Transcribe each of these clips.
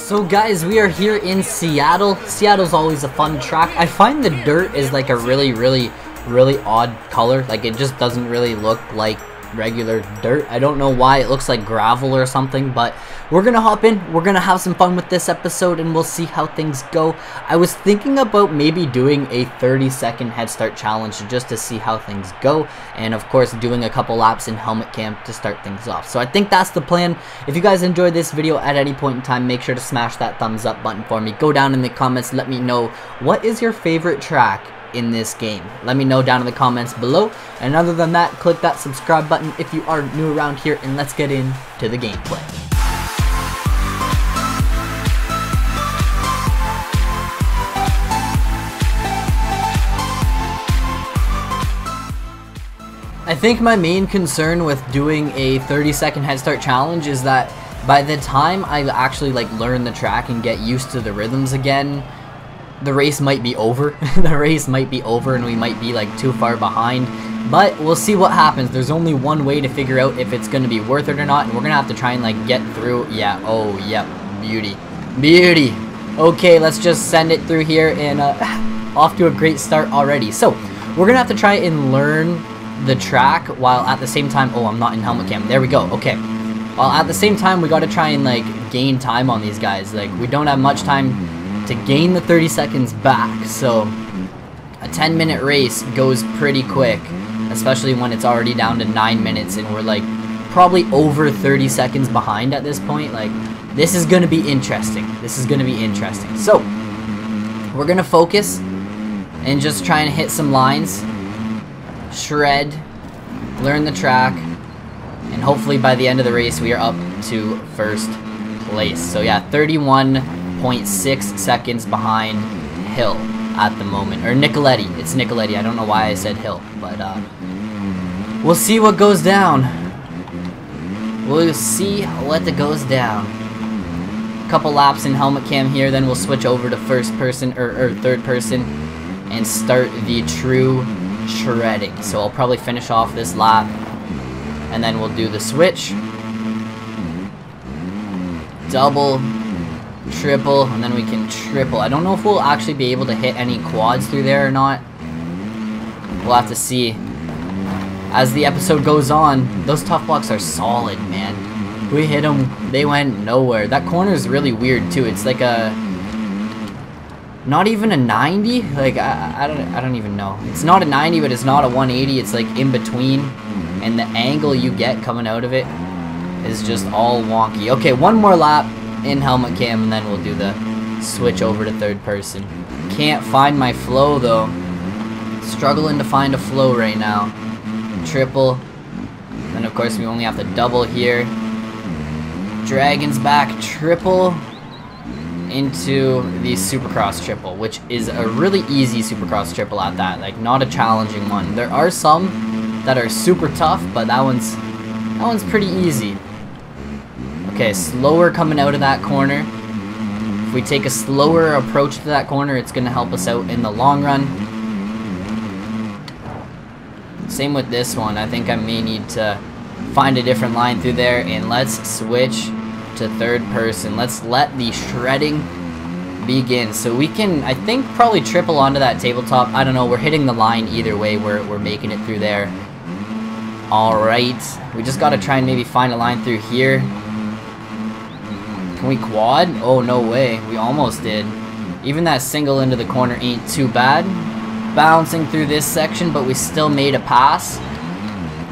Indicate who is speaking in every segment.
Speaker 1: So guys, we are here in Seattle. Seattle's always a fun track. I find the dirt is like a really odd color. Like it just doesn't really look like regular dirt. I don't know why. It looks like gravel or something, but we're gonna hop in. We're gonna have some fun with this episode and we'll see how things go. I was thinking about maybe doing a 30-second head start challenge just to see how things go, and of course doing a couple laps in helmet cam to start things off. So I think that's the plan. If you guys enjoyed this video at any point in time, make sure to smash that thumbs up button for me. Go down in the comments, let me know what is your favorite track in this game. Let me know down in the comments below, and other than that, click that subscribe button if you are new around here, and let's get into the gameplay. I think my main concern with doing a 30-second head start challenge is that by the time I actually learn the track and get used to the rhythms again, the race might be over. The race might be over and we might be too far behind, but we'll see what happens. There's only one way to figure out if it's going to be worth it or not, and we're going to have to try and get through. Yeah, oh, yep, beauty. Okay, let's just send it through here, and off to a great start already. So we're going to have to try and learn the track while at the same time, oh, I'm not in helmet cam. There we go. Okay. While at the same time, we got to try and gain time on these guys. We don't have much time to gain the 30 seconds back, so a 10-minute race goes pretty quick, especially when it's already down to 9 minutes and we're probably over 30 seconds behind at this point. This is gonna be interesting. So we're gonna focus and just try and hit some lines, shred, learn the track, and hopefully by the end of the race we are up to first place. So yeah, 31.6 seconds behind Hill at the moment, or Nicoletti. It's Nicoletti. I don't know why I said Hill, but we'll see what goes down. We'll see what goes down. Couple laps in helmet cam here, then we'll switch over to first person or third person and start the true shredding. So I'll probably finish off this lap and then we'll do the switch, double, triple, and then we can triple. I don't know if we'll actually be able to hit any quads through there or not. We'll have to see as the episode goes on. Those tough blocks are solid, man. We hit them, they went nowhere. That corner is really weird too. It's like a not even a 90. I don't even know. It's not a 90, but it's not a 180. It's in between, and the angle you get coming out of it is just all wonky. Okay, one more lap in helmet cam and then we'll do the switch over to third person. Can't find my flow though. Struggling to find a flow right now. Triple, and of course we only have to double here. Dragons back, triple into the Supercross triple, which is a really easy Supercross triple at that. Not a challenging one. There are some that are super tough, but that one's pretty easy. Okay, slower coming out of that corner. If we take a slower approach to that corner, it's going to help us out in the long run. Same with this one. I think I may need to find a different line through there, and let's switch to third person. Let's let the shredding begin. So we can, I think, probably triple onto that tabletop. I don't know. We're hitting the line either way. We're making it through there. Alright. We just got to try and maybe find a line through here. Can we quad? Oh, no way. We almost did. Even that single into the corner ain't too bad. Bouncing through this section, but we still made a pass.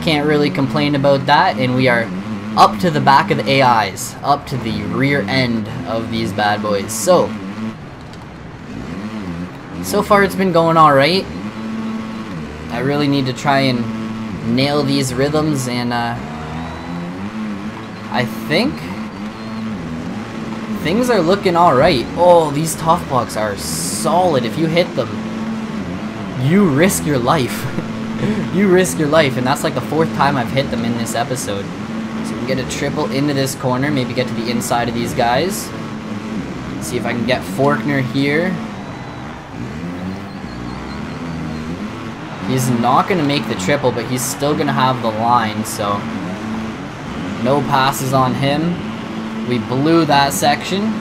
Speaker 1: Can't really complain about that, and we are up to the back of the AIs. Up to the rear end of these bad boys. So far it's been going alright. I really need to try and nail these rhythms, and I think things are looking alright. Oh, these tough blocks are solid. If you hit them, you risk your life. You risk your life, and that's the 4th time I've hit them in this episode. So we get a triple into this corner, maybe get to the inside of these guys. See if I can get Forkner here. He's not going to make the triple, but he's still going to have the line, so no passes on him. We blew that section.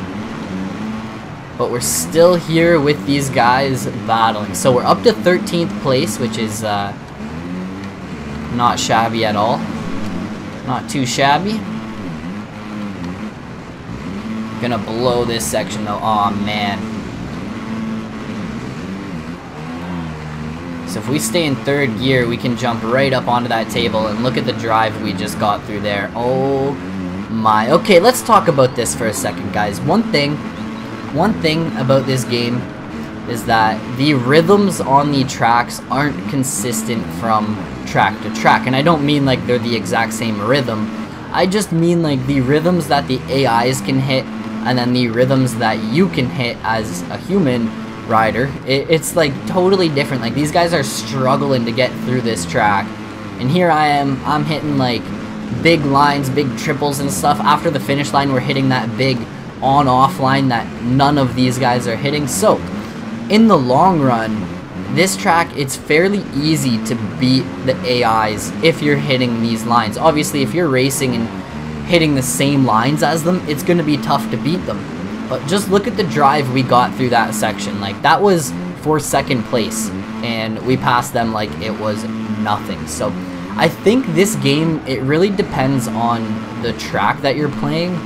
Speaker 1: but we're still here with these guys battling. So we're up to 13th place, which is not shabby at all. Not too shabby. Gonna blow this section though. Aw, man. So if we stay in 3rd gear, we can jump right up onto that table, and look at the drive we just got through there. Oh my. Okay, let's talk about this for a second, guys. One thing about this game is that the rhythms on the tracks aren't consistent from track to track. And I don't mean like they're the exact same rhythm. I just mean like the rhythms that the AIs can hit, and then the rhythms that you can hit as a human rider. It's like totally different. Like, these guys are struggling to get through this track, and here I'm hitting like big lines, big triples and stuff. After the finish line, we're hitting that big on-off line that none of these guys are hitting. So in the long run, this track, it's fairly easy to beat the AIs if you're hitting these lines. Obviously, if you're racing and hitting the same lines as them, it's going to be tough to beat them. But just look at the drive we got through that section. Like, that was for 2nd place, and we passed them like it was nothing. So I think this game, it really depends on the track that you're playing.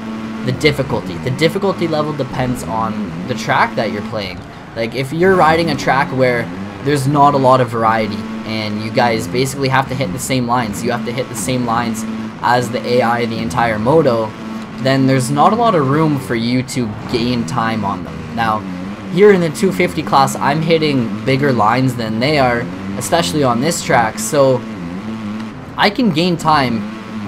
Speaker 1: The difficulty level depends on the track that you're playing. Like, if you're riding a track where there's not a lot of variety, and you guys basically have to hit the same lines, you have to hit the same lines as the AI the entire moto, then there's not a lot of room for you to gain time on them. Now, here in the 250 class, I'm hitting bigger lines than they are, especially on this track, so I can gain time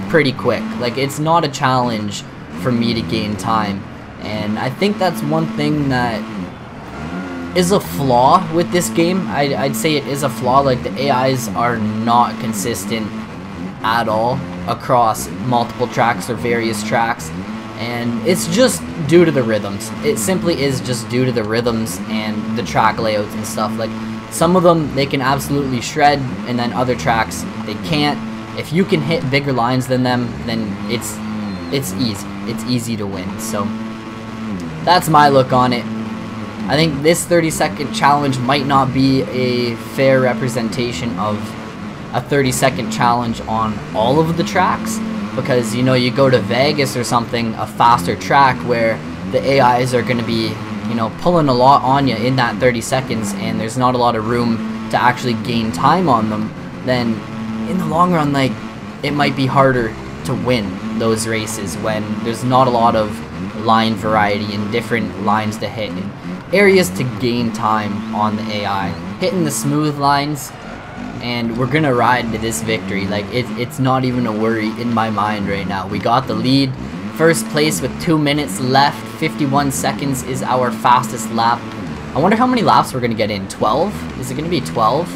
Speaker 1: pretty quick. Like, it's not a challenge for me to gain time, and I think that's one thing that is a flaw with this game. I'd say it is a flaw. Like, the AIs are not consistent at all across multiple tracks or various tracks, and it's just due to the rhythms. It simply is just due to the rhythms and the track layouts and stuff. Like, some of them they can absolutely shred, and then other tracks they can't. If you can hit bigger lines than them, then it's easy to win. So that's my look on it. I think this 30-second challenge might not be a fair representation of a 30-second challenge on all of the tracks, because, you know, you go to Vegas or something, a faster track where the AIs are going to be, you know, pulling a lot on you in that 30 seconds, and there's not a lot of room to actually gain time on them, then in the long run, like, it might be harder to win those races when there's not a lot of line variety and different lines to hit and areas to gain time on the AI. Hitting the smooth lines, and we're gonna ride to this victory. Like, it's not even a worry in my mind right now. We got the lead, 1st place with 2 minutes left. 51 seconds is our fastest lap. I wonder how many laps we're gonna get in. 12? Is it gonna be 12?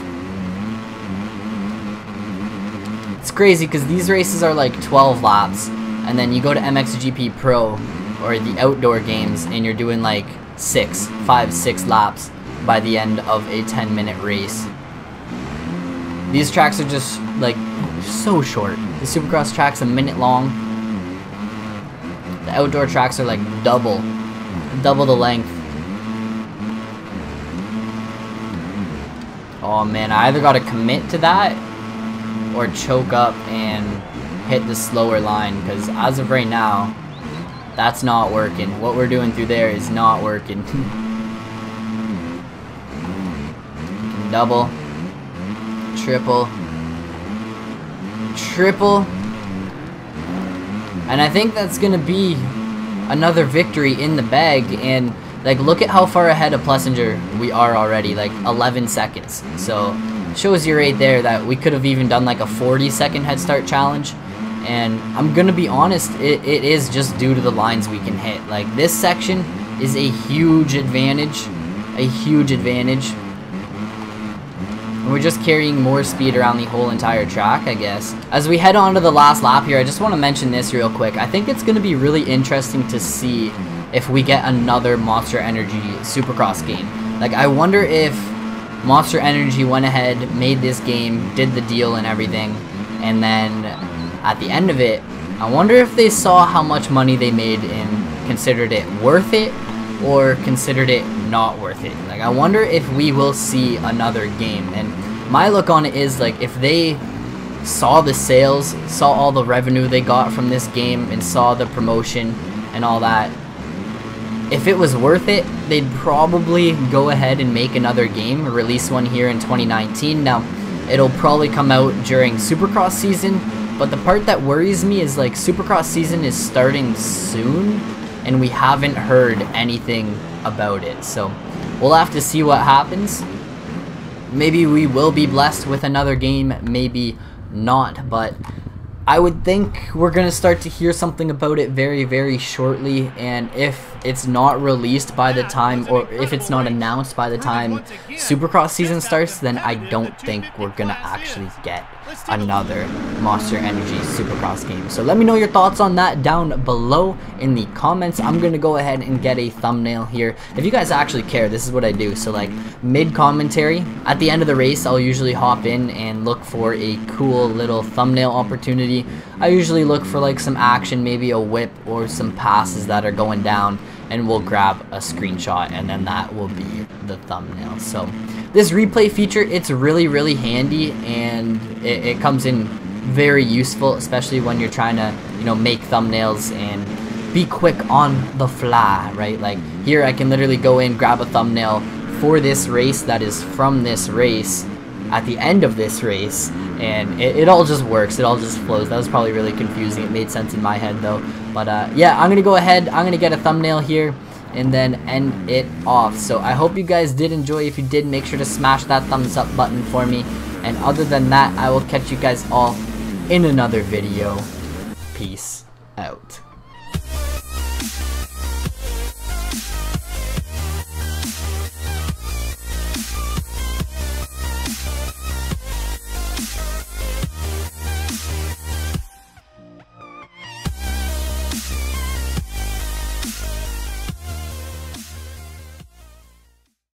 Speaker 1: It's crazy because these races are like 12 laps, and then you go to MXGP Pro or the outdoor games and you're doing like 5-6 laps by the end of a 10-minute race. These tracks are just like so short. The Supercross track's a minute long. The outdoor tracks are like double the length. Oh man, I either gotta commit to that or choke up and hit the slower line, because as of right now, that's not working. What we're doing through there is not working. Double, triple, and I think that's gonna be another victory in the bag. And like, look at how far ahead of Plessinger we are already, like 11 seconds. So shows you right there that we could have even done like a 40-second head start challenge. And I'm gonna be honest, it is just due to the lines we can hit. Like, this section is a huge advantage, and we're just carrying more speed around the whole entire track, I guess. As we head on to the last lap here, I just want to mention this real quick. I think it's gonna be really interesting to see if we get another Monster Energy Supercross game. Like, I wonder if Monster Energy went ahead, made this game, did the deal and everything, and then at the end of it, I wonder if they saw how much money they made and considered it worth it, or considered it not worth it. Like, I wonder if we will see another game. And my look on it is, like, if they saw the sales, saw all the revenue they got from this game, and saw the promotion and all that, if it was worth it, they'd probably go ahead and make another game, release one here in 2019. Now, it'll probably come out during Supercross season, but the part that worries me is, like, Supercross season is starting soon, and we haven't heard anything about it. So, we'll have to see what happens. Maybe we will be blessed with another game, maybe not, but I would think we're gonna start to hear something about it very, very shortly. And if it's not released by the time, or if it's not announced by the time Supercross season starts, then I don't think we're gonna actually get another Monster Energy Supercross game. So let me know your thoughts on that down below in the comments. I'm gonna go ahead and get a thumbnail here. If you guys actually care, this is what I do. So, like, mid commentary at the end of the race, I'll usually hop in and look for a cool little thumbnail opportunity. I usually look for, like, some action, maybe a whip or some passes that are going down, and we'll grab a screenshot, and then that will be the thumbnail. So this replay feature, it's really, really handy, and it comes in very useful, especially when you're trying to, you know, make thumbnails and be quick on the fly, right? Like, here I can literally go in, grab a thumbnail for this race that is from this race at the end of this race, and it all just works. It all just flows. That was probably really confusing. It made sense in my head though. But yeah, I'm gonna go ahead, I'm gonna get a thumbnail here and then end it off. So I hope you guys did enjoy. If you did, make sure to smash that thumbs up button for me, and other than that, I will catch you guys all in another video. Peace out.